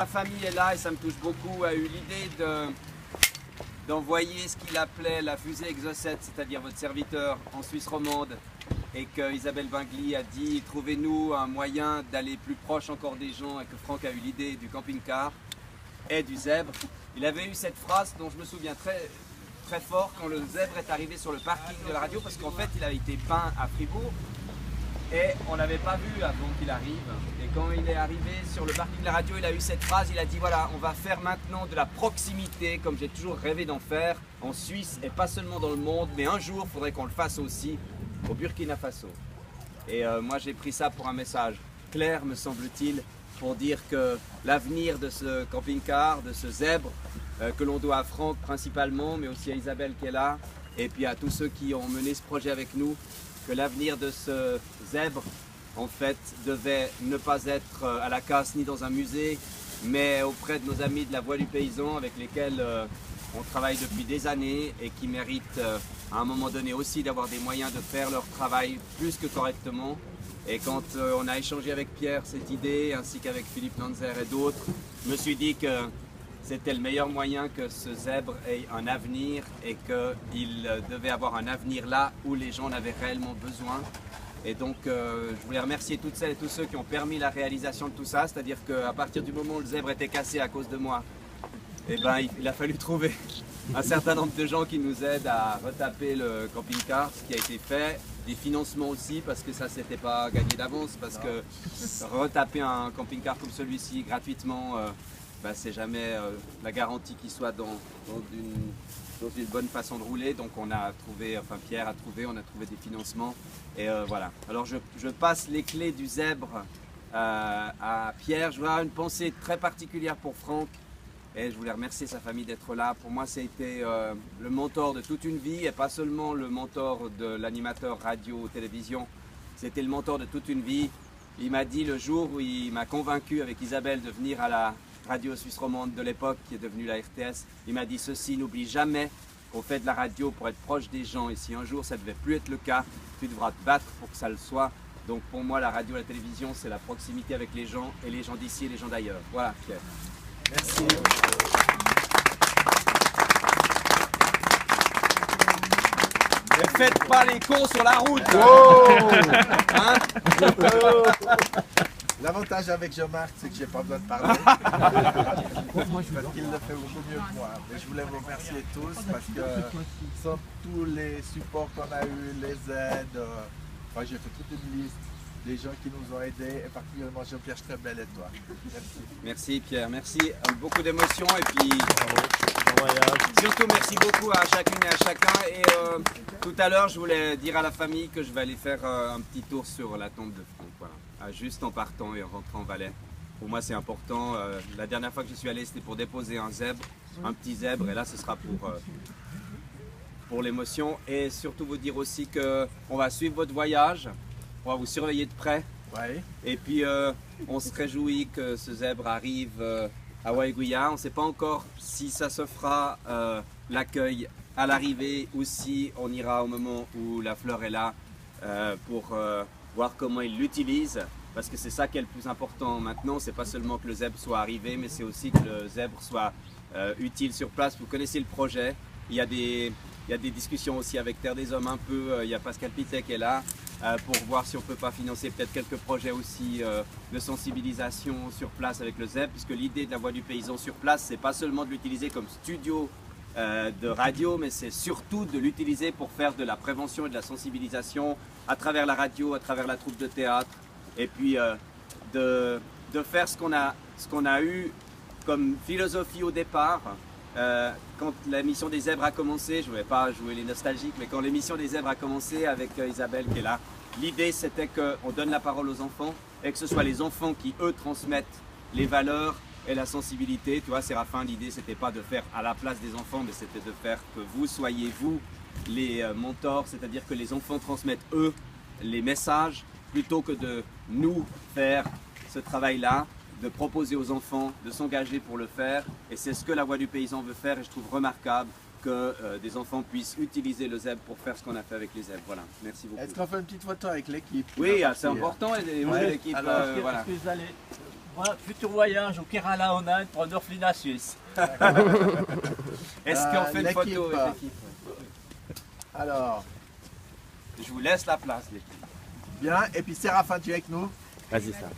La famille est là et ça me touche beaucoup, a eu l'idée d'envoyer ce qu'il appelait la fusée Exocet, c'est-à-dire votre serviteur en Suisse romande, et que Isabelle Bingli a dit trouvez-nous un moyen d'aller plus proche encore des gens, et que Franck a eu l'idée du camping-car et du zèbre. Il avait eu cette phrase dont je me souviens très fort quand le zèbre est arrivé sur le parking de la radio, parce qu'en fait il a été peint à Fribourg et on l'avait pas vu avant qu'il arrive. Et quand il est arrivé sur le parking de la radio, il a eu cette phrase, il a dit voilà, on va faire maintenant de la proximité comme j'ai toujours rêvé d'en faire en Suisse et pas seulement dans le monde, mais un jour il faudrait qu'on le fasse aussi au Burkina Faso. Et moi j'ai pris ça pour un message clair, me semble-t-il, pour dire que l'avenir de ce camping-car, de ce zèbre, que l'on doit à Franck principalement, mais aussi à Isabelle qui est là, et puis à tous ceux qui ont mené ce projet avec nous, que l'avenir de ce zèbre, en fait, devait ne pas être à la casse ni dans un musée, mais auprès de nos amis de la Voix du Paysan avec lesquels on travaille depuis des années et qui méritent à un moment donné aussi d'avoir des moyens de faire leur travail plus que correctement. Et quand on a échangé avec Pierre cette idée, ainsi qu'avec Philippe Nanzer et d'autres, je me suis dit que c'était le meilleur moyen que ce zèbre ait un avenir et qu'il devait avoir un avenir là où les gens en avaient réellement besoin. Et donc je voulais remercier toutes celles et tous ceux qui ont permis la réalisation de tout ça, c'est-à-dire qu'à partir du moment où le zèbre était cassé à cause de moi, eh ben, il a fallu trouver un certain nombre de gens qui nous aident à retaper le camping-car, ce qui a été fait. Des financements aussi, parce que ça c'était pas gagné d'avance, parce que retaper un camping-car comme celui-ci gratuitement, c'est jamais la garantie qu'il soit dans une bonne façon de rouler. Donc on a trouvé, enfin Pierre a trouvé, on a trouvé des financements et voilà. Alors je passe les clés du zèbre à Pierre. Je vois une pensée très particulière pour Franck et je voulais remercier sa famille d'être là. Pour moi, ça a été le mentor de toute une vie et pas seulement le mentor de l'animateur radio ou télévision, c'était le mentor de toute une vie. Il m'a dit le jour où il m'a convaincu avec Isabelle de venir à la radio suisse romande de l'époque qui est devenue la RTS, il m'a dit ceci: n'oublie jamais qu'on fait de la radio pour être proche des gens et si un jour ça ne devait plus être le cas, tu devras te battre pour que ça le soit. Donc pour moi la radio et la télévision c'est la proximité avec les gens et les gens d'ici et les gens d'ailleurs. Voilà Pierre. Merci. Ne faites pas les cons sur la route. Oh hein. L'avantage avec Jean-Marc, c'est que j'ai pas besoin de parler. Parce qu'il le fait beaucoup mieux que moi. Mais je voulais vous remercier tous parce que sans tous les supports qu'on a eu, les aides, j'ai fait toute une liste des gens qui nous ont aidés, et particulièrement Jean-Pierre Strebel et toi. Merci. Merci Pierre, merci. Beaucoup d'émotions et puis surtout merci beaucoup à chacune et à chacun. Et tout à l'heure, je voulais dire à la famille que je vais aller faire un petit tour sur la tombe de Franck. Voilà. Juste en partant et en rentrant en Valais. Pour moi, c'est important. La dernière fois que je suis allé, c'était pour déposer un zèbre, un petit zèbre, et là, ce sera pour l'émotion. Et surtout vous dire aussi qu'on va suivre votre voyage. On va vous surveiller de près. Ouais. Et puis on se réjouit que ce zèbre arrive à Waiguia. On ne sait pas encore si ça se fera l'accueil à l'arrivée ou si on ira au moment où la fleur est là pour voir comment il l'utilise. Parce que c'est ça qui est le plus important maintenant. C'est pas seulement que le zèbre soit arrivé, mais c'est aussi que le zèbre soit utile sur place. Vous connaissez le projet. Il y a des discussions aussi avec Terre des Hommes un peu. Il y a Pascal Pitet qui est là. Pour voir si on ne peut pas financer peut-être quelques projets aussi de sensibilisation sur place avec le zèbre, puisque l'idée de la Voix du Paysan sur place, c'est pas seulement de l'utiliser comme studio de radio, mais c'est surtout de l'utiliser pour faire de la prévention et de la sensibilisation à travers la radio, à travers la troupe de théâtre, et puis de faire ce qu'on a eu comme philosophie au départ. Quand l'émission des zèbres a commencé, je ne voulais pas jouer les nostalgiques, mais quand l'émission des zèbres a commencé avec Isabelle qui est là, l'idée c'était qu'on donne la parole aux enfants et que ce soit les enfants qui eux transmettent les valeurs et la sensibilité. Tu vois Séraphin, l'idée c'était pas de faire à la place des enfants, mais c'était de faire que vous soyez vous les mentors, c'est-à-dire que les enfants transmettent eux les messages plutôt que de nous faire ce travail-là, de proposer aux enfants de s'engager pour le faire, et c'est ce que la Voix du Paysan veut faire, et je trouve remarquable que des enfants puissent utiliser le zèbre pour faire ce qu'on a fait avec les zèbres. Voilà, merci beaucoup. Est-ce qu'on fait une petite photo avec l'équipe? Oui, c'est important, l'équipe. Ouais. Voilà. Est-ce que vous allez Voilà, futur voyage au Kerala en Inde pour Norflina Suisse. Est-ce qu'on fait une photo l'équipe. avec l'équipe? Alors, Je vous laisse la place, l'équipe. bien. Et puis Séraphin, tu es avec nous? Vas-y, ça.